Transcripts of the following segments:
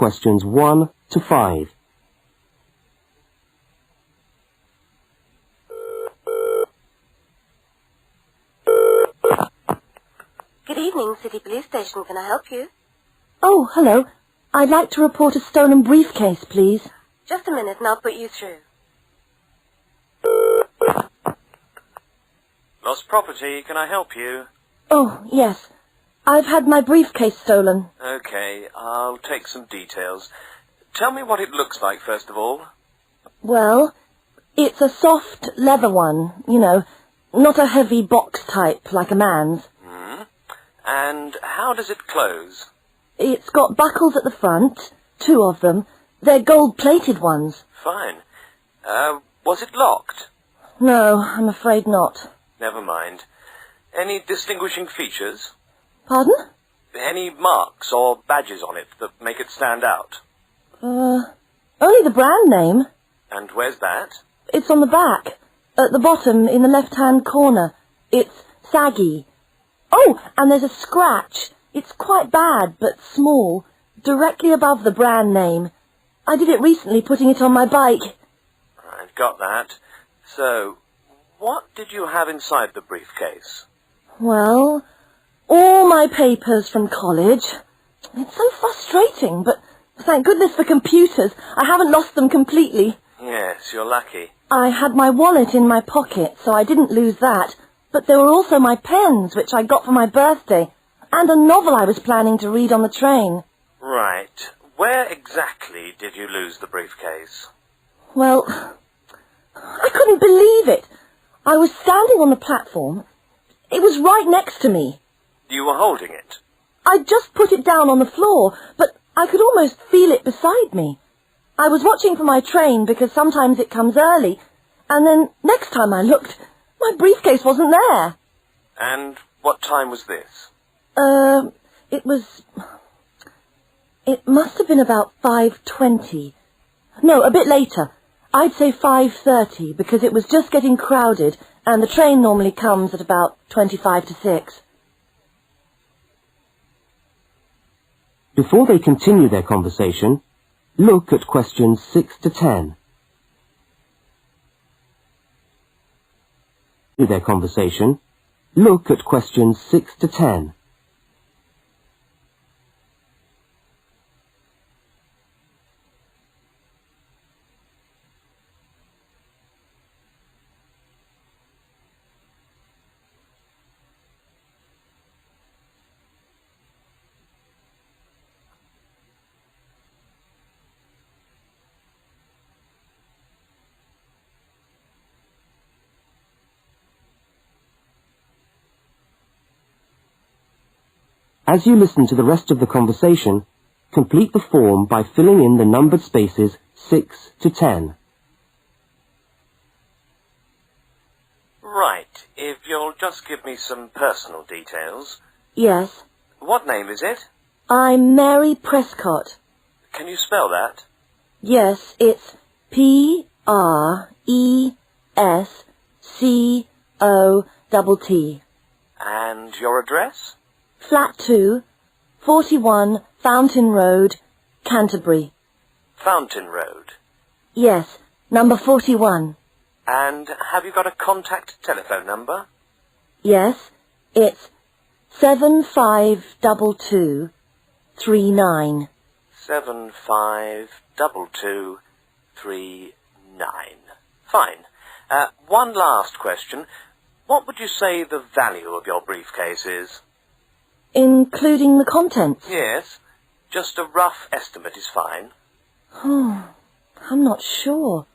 questions 1 to 5. Good evening, City Police Station. Can I help you? Oh, hello. I'd like to report a stolen briefcase, please. Just a minute and I'll put you through. Lost property, can I help you? Oh, yes. I've had my briefcase stolen. Okay, I'll take some details. Tell me what it looks like, first of all. Well, it's a soft leather one, you know, not a heavy box type like a man's. And how does it close? It's got buckles at the front, 2 of them. They're gold-plated ones. Fine. Was it locked? No, I'm afraid not. Never mind. Any distinguishing features? Pardon? Any marks or badges on it that make it stand out? Only the brand name. And where's that? It's on the back, at the bottom in the left-hand corner. It's saggy. Oh, and there's a scratch. It's quite bad, but small, directly above the brand name. I did it recently, putting it on my bike. I've got that. So, what did you have inside the briefcase? Well, all my papers from college. It's so frustrating, but thank goodness for computers. I haven't lost them completely. Yes, you're lucky. I had my wallet in my pocket, so I didn't lose that. But there were also my pens, which I got for my birthday, and a novel I was planning to read on the train. Right. Where exactly did you lose the briefcase? Well, I couldn't believe it. I was standing on the platform. It was right next to me. You were holding it? I'd just put it down on the floor, but I could almost feel it beside me. I was watching for my train because sometimes it comes early, and then next time I looked, my briefcase wasn't there. And what time was this? It must have been about 5:20. No, a bit later. I'd say 5:30 because it was just getting crowded and the train normally comes at about 25 to 6. Before they continue their conversation, look at questions 6 to 10. Their conversation, look at questions 6 to 10. As you listen to the rest of the conversation, complete the form by filling in the numbered spaces 6 to 10. Right. If you'll just give me some personal details. Yes. What name is it? I'm Mary Prescott. Can you spell that? Yes, it's Prescott. And your address? Flat 2, 41 Fountain Road, Canterbury. Fountain Road. Yes, number 41. And have you got a contact telephone number? Yes, it's 752239. 752239. Fine. One last question. What would you say the value of your briefcase is? Including the contents? Yes. Just a rough estimate is fine. Oh, I'm not sure.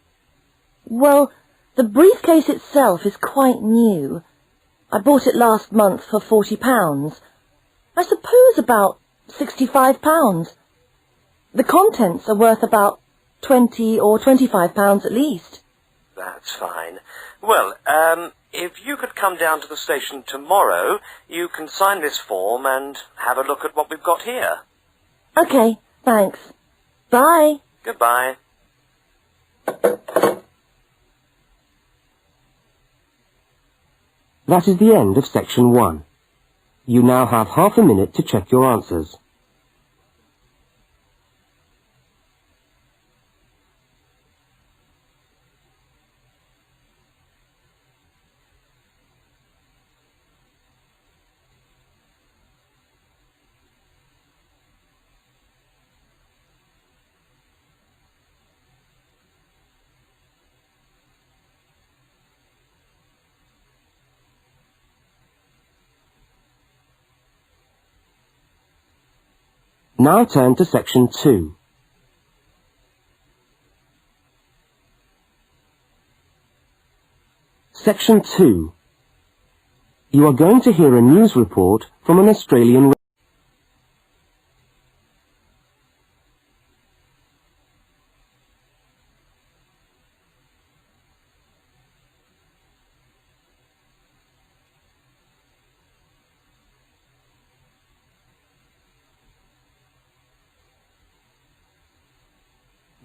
Well, the briefcase itself is quite new. I bought it last month for £40. I suppose about £65. The contents are worth about £20 or £25 at least. That's fine. Well, if you could come down to the station tomorrow, you can sign this form and have a look at what we've got here. Okay, thanks. Bye. Goodbye. That is the end of section 1. You now have half a minute to check your answers. Now turn to section 2. Section 2. You are going to hear a news report from an Australian.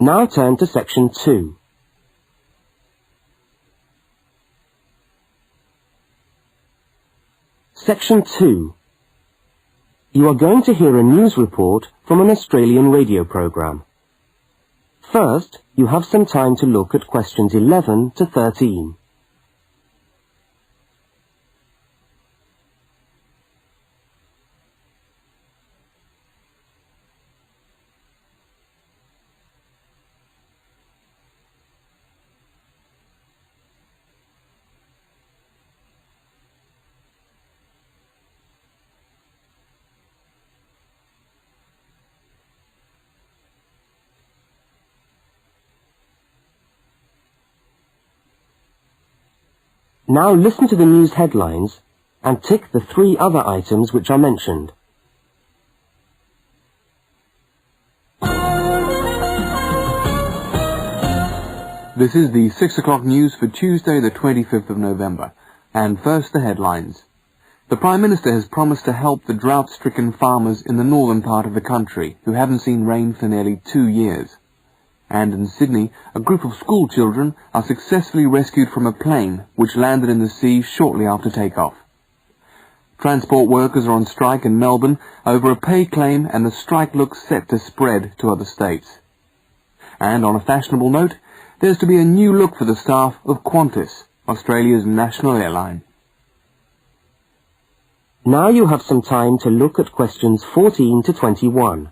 Now turn to section 2. Section 2. You are going to hear a news report from an Australian radio program. First, you have some time to look at questions 11 to 13. Now listen to the news headlines and tick the 3 other items which are mentioned. This is the 6 o'clock news for Tuesday the 25th of November. And first the headlines. The Prime Minister has promised to help the drought-stricken farmers in the northern part of the country who haven't seen rain for nearly 2 years. And in Sydney, a group of school children are successfully rescued from a plane which landed in the sea shortly after takeoff. Transport workers are on strike in Melbourne over a pay claim, and the strike looks set to spread to other states. And on a fashionable note, there's to be a new look for the staff of Qantas, Australia's national airline. Now you have some time to look at questions 14 to 21.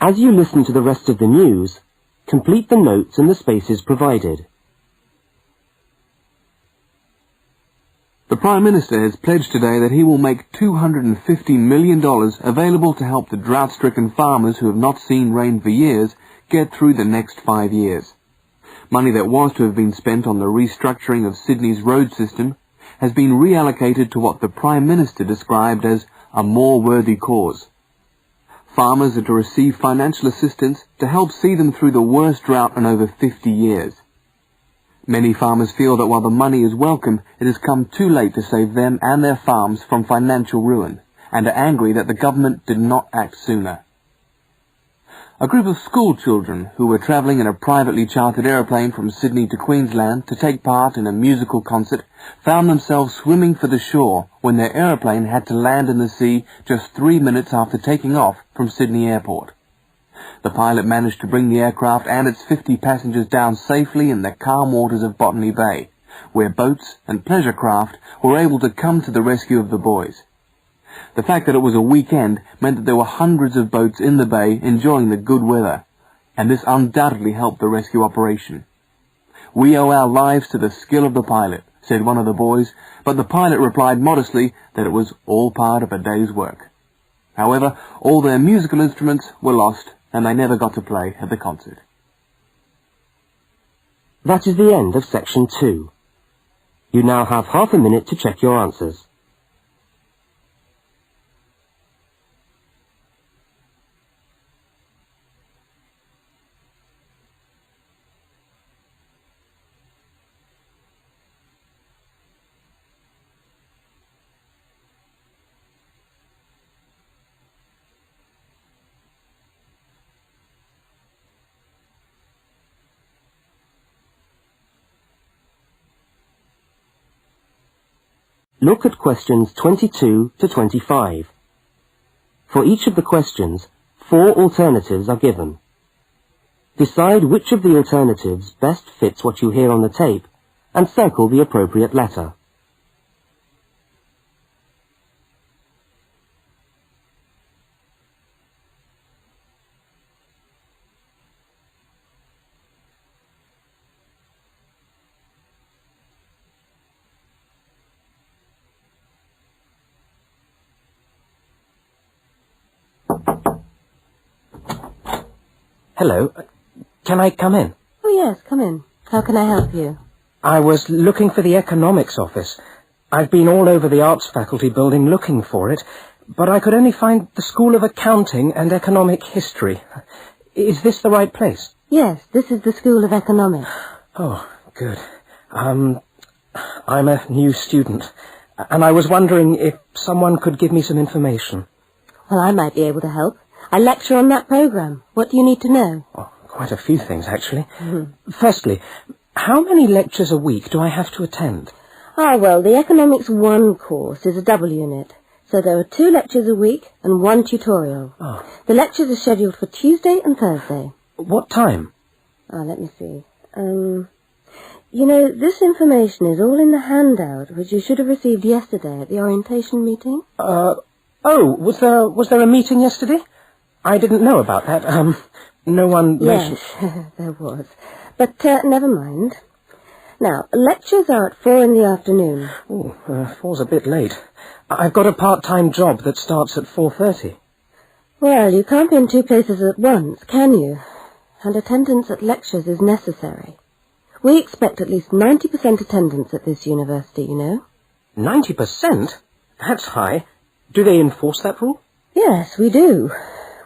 As you listen to the rest of the news, complete the notes in the spaces provided. The Prime Minister has pledged today that he will make $250 million available to help the drought-stricken farmers who have not seen rain for years get through the next 5 years. Money that was to have been spent on the restructuring of Sydney's road system has been reallocated to what the Prime Minister described as a more worthy cause. Farmers are to receive financial assistance to help see them through the worst drought in over 50 years. Many farmers feel that while the money is welcome, it has come too late to save them and their farms from financial ruin, and are angry that the government did not act sooner. A group of school children who were travelling in a privately chartered aeroplane from Sydney to Queensland to take part in a musical concert found themselves swimming for the shore when their aeroplane had to land in the sea just 3 minutes after taking off from Sydney Airport. The pilot managed to bring the aircraft and its 50 passengers down safely in the calm waters of Botany Bay, where boats and pleasure craft were able to come to the rescue of the boys. The fact that it was a weekend meant that there were hundreds of boats in the bay enjoying the good weather, and this undoubtedly helped the rescue operation. "We owe our lives to the skill of the pilot," said one of the boys, but the pilot replied modestly that it was all part of a day's work. However, all their musical instruments were lost, and they never got to play at the concert. That is the end of section 2. You now have half a minute to check your answers. Look at questions 22 to 25. For each of the questions, 4 alternatives are given. Decide which of the alternatives best fits what you hear on the tape and circle the appropriate letter. Hello. Can I come in? Oh, yes, come in. How can I help you? I was looking for the economics office. I've been all over the arts faculty building looking for it, but I could only find the School of Accounting and Economic History. Is this the right place? Yes, this is the School of Economics. Oh, good. I'm a new student, and I was wondering if someone could give me some information. Well, I might be able to help. I lecture on that program. What do you need to know? Oh, quite a few things, actually. Firstly, how many lectures a week do I have to attend? Ah, well, the Economics 1 course is a double unit. So there are 2 lectures a week and 1 tutorial. Oh. The lectures are scheduled for Tuesday and Thursday. What time? Let me see. You know, this information is all in the handout, which you should have received yesterday at the orientation meeting. Was there a meeting yesterday? I didn't know about that. No one mentioned... Yes, there was. But never mind. Now, lectures are at 4 in the afternoon. Oh, 4's a bit late. I've got a part-time job that starts at 4:30. Well, you can't be in 2 places at once, can you? And attendance at lectures is necessary. We expect at least 90% attendance at this university, you know. 90%? That's high. Do they enforce that rule? Yes, we do.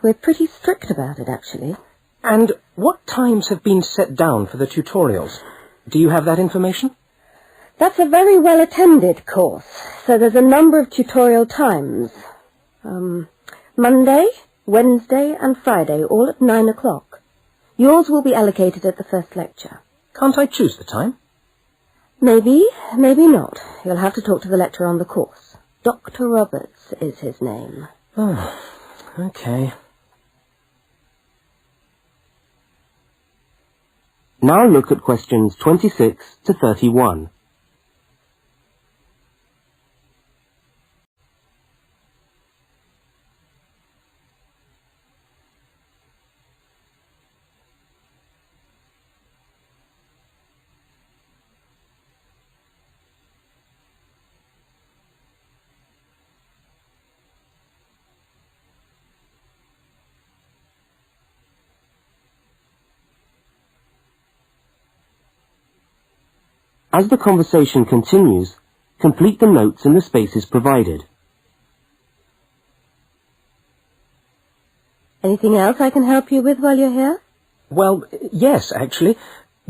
We're pretty strict about it, actually. And what times have been set down for the tutorials? Do you have that information? That's a very well-attended course, so there's a number of tutorial times. Monday, Wednesday, and Friday, all at 9 o'clock. Yours will be allocated at the first lecture. Can't I choose the time? Maybe, maybe not. You'll have to talk to the lecturer on the course. Dr. Roberts is his name. Oh, okay. Now look at questions 26 to 31. As the conversation continues, complete the notes in the spaces provided. Anything else I can help you with while you're here? Well, yes, actually.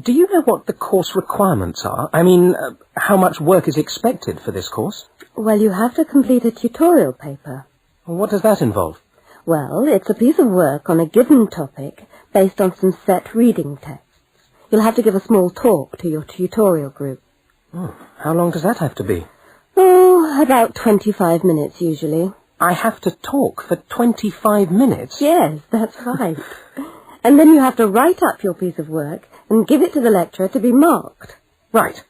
Do you know what the course requirements are? I mean, how much work is expected for this course? Well, you have to complete a tutorial paper. What does that involve? Well, it's a piece of work on a given topic based on some set reading texts. You'll have to give a small talk to your tutorial group. Oh, how long does that have to be? Oh, about 25 minutes usually. I have to talk for 25 minutes? Yes, that's right. And then you have to write up your piece of work and give it to the lecturer to be marked. Right.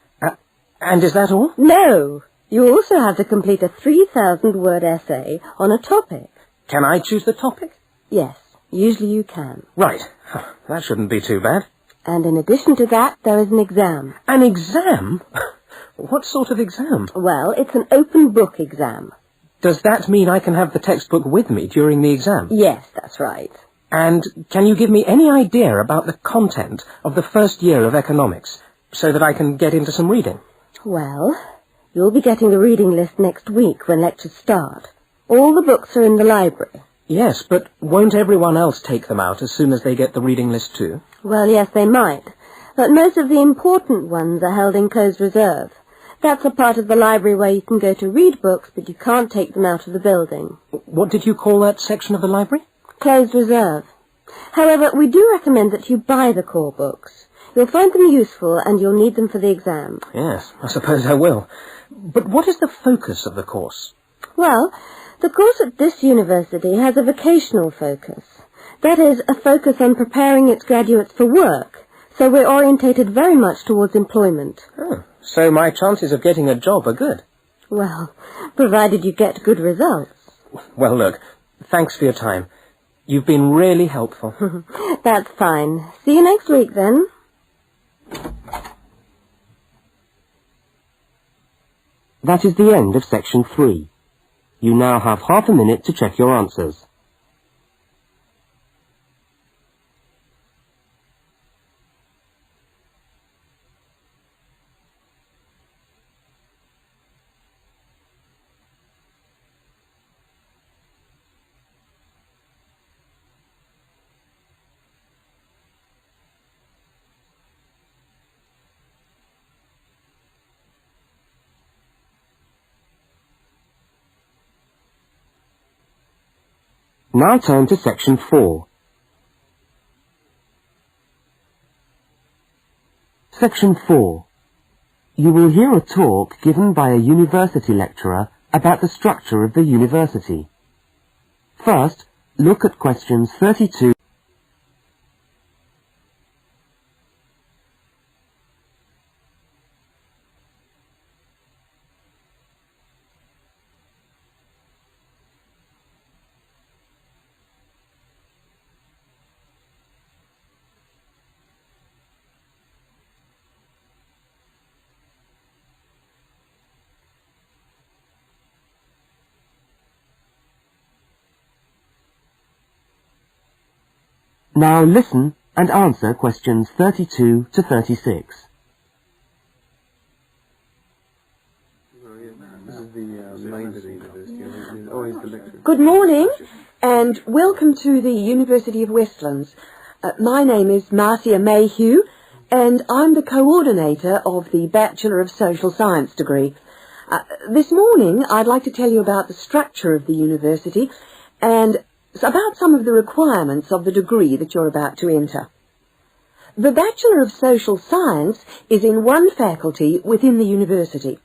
And is that all? No. You also have to complete a 3,000-word essay on a topic. Can I choose the topic? Yes, usually you can. Right. That shouldn't be too bad. And in addition to that, there is an exam. An exam? What sort of exam? Well, it's an open book exam. Does that mean I can have the textbook with me during the exam? Yes, that's right. And can you give me any idea about the content of the first year of economics, so that I can get into some reading? Well, you'll be getting the reading list next week when lectures start. All the books are in the library. Yes, but won't everyone else take them out as soon as they get the reading list too? Well, yes, they might. But most of the important ones are held in closed reserve. That's a part of the library where you can go to read books, but you can't take them out of the building. What did you call that section of the library? Closed reserve. However, we do recommend that you buy the core books. You'll find them useful and you'll need them for the exam. Yes, I suppose I will. But what is the focus of the course? Well, the course at this university has a vocational focus. That is, a focus on preparing its graduates for work, so we're orientated very much towards employment. Oh, so my chances of getting a job are good. Well, provided you get good results. Well, look, thanks for your time. You've been really helpful. That's fine. See you next week, then. That is the end of section 3. You now have half a minute to check your answers. Now turn to section 4. Section 4. You will hear a talk given by a university lecturer about the structure of the university. First, look at questions 32. Now listen and answer questions 32 to 36. Good morning and welcome to the University of Westlands. My name is Marcia Mayhew and I'm the coordinator of the Bachelor of Social Science degree. This morning I'd like to tell you about the structure of the university and about some of the requirements of the degree that you're about to enter. The Bachelor of Social Science is in one faculty within the university.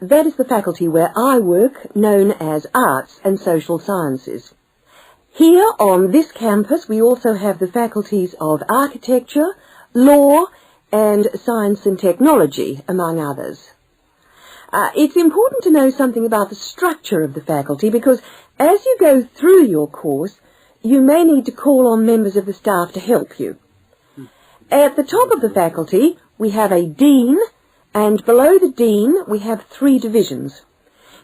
That is the faculty where I work, known as Arts and Social Sciences. Here on this campus we also have the faculties of Architecture, Law and Science and Technology, among others. It's important to know something about the structure of the faculty because as you go through your course, you may need to call on members of the staff to help you. At the top of the faculty, we have a dean, and below the dean, we have 3 divisions.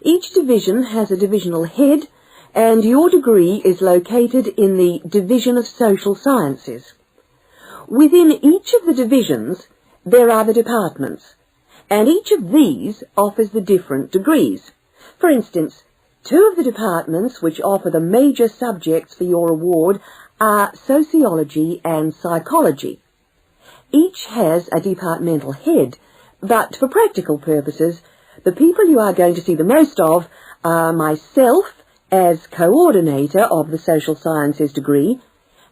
Each division has a divisional head, and your degree is located in the Division of Social Sciences. Within each of the divisions, there are the departments, and each of these offers the different degrees. For instance, 2 of the departments which offer the major subjects for your award are sociology and psychology. Each has a departmental head, but for practical purposes, the people you are going to see the most of are myself as coordinator of the Social Sciences degree,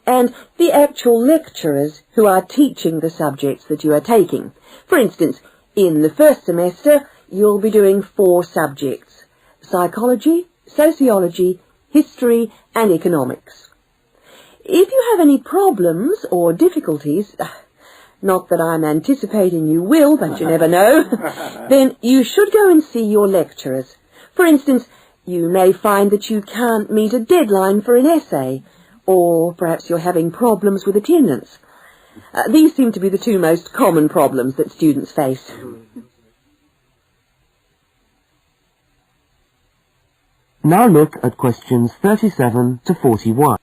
and the actual lecturers who are teaching the subjects that you are taking. For instance, in the first semester, you'll be doing 4 subjects: psychology, sociology, history and economics. If you have any problems or difficulties, not that I'm anticipating you will, but you never know, then you should go and see your lecturers. For instance, you may find that you can't meet a deadline for an essay, or perhaps you're having problems with attendance. These seem to be the 2 most common problems that students face. Now look at questions 37 to 41.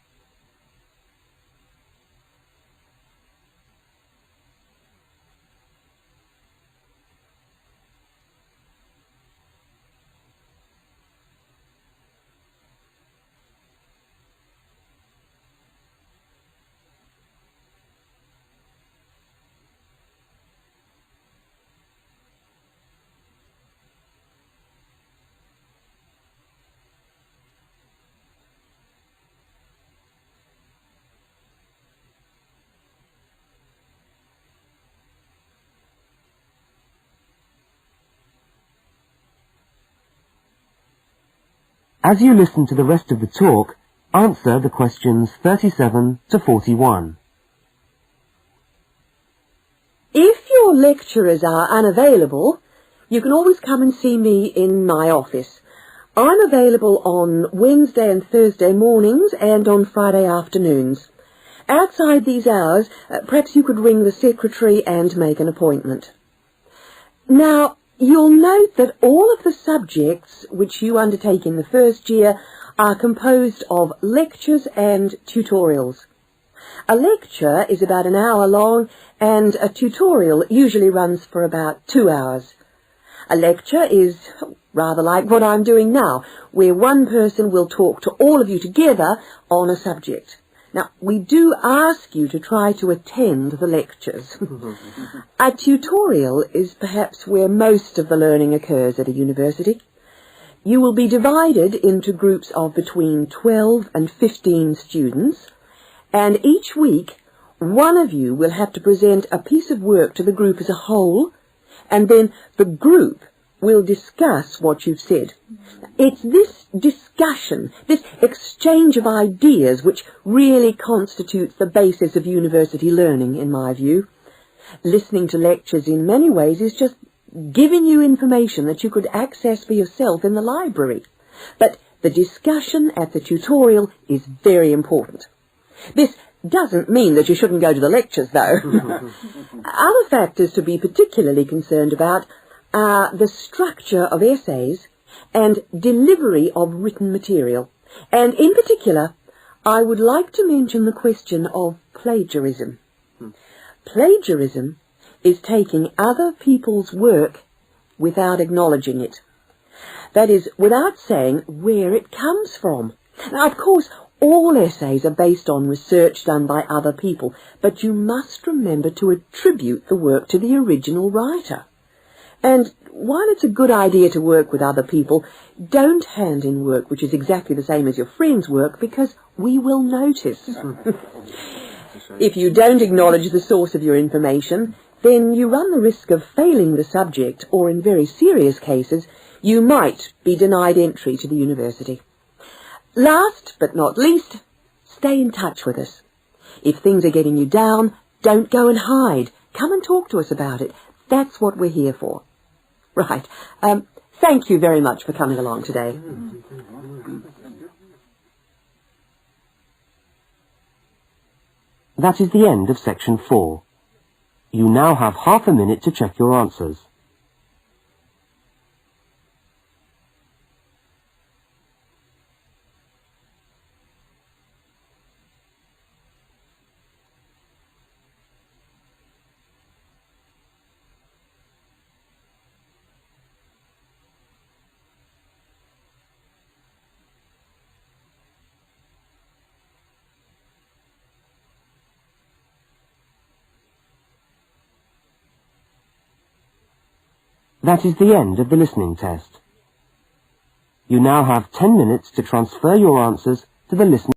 As you listen to the rest of the talk, Answer the questions 37 to 41. If your lecturers are unavailable, you can always come and see me in my office. I'm available on Wednesday and Thursday mornings and on Friday afternoons. Outside these hours, perhaps you could ring the secretary and make an appointment. Now, you'll note that all of the subjects which you undertake in the first year are composed of lectures and tutorials. A lecture is about an hour long, and a tutorial usually runs for about 2 hours. A lecture is rather like what I'm doing now, where one person will talk to all of you together on a subject. Now, we do ask you to try to attend the lectures. A tutorial is perhaps where most of the learning occurs at a university. You will be divided into groups of between 12 and 15 students, and each week one of you will have to present a piece of work to the group as a whole, and then the group will discuss what you've said. It's this discussion, this exchange of ideas, which really constitutes the basis of university learning, in my view. Listening to lectures in many ways is just giving you information that you could access for yourself in the library. But the discussion at the tutorial is very important. This doesn't mean that you shouldn't go to the lectures, though. Other factors to be particularly concerned about are the structure of essays and delivery of written material. And in particular, I would like to mention the question of plagiarism. Plagiarism is taking other people's work without acknowledging it. That is, without saying where it comes from. Now, of course, all essays are based on research done by other people, but you must remember to attribute the work to the original writer. And while it's a good idea to work with other people, don't hand in work which is exactly the same as your friend's work, because we will notice. If you don't acknowledge the source of your information, then you run the risk of failing the subject, or in very serious cases, you might be denied entry to the university. Last but not least, stay in touch with us. If things are getting you down, don't go and hide. Come and talk to us about it. That's what we're here for. Right. Thank you very much for coming along today. That is the end of section 4. You now have half a minute to check your answers. That is the end of the listening test. You now have 10 minutes to transfer your answers to the listening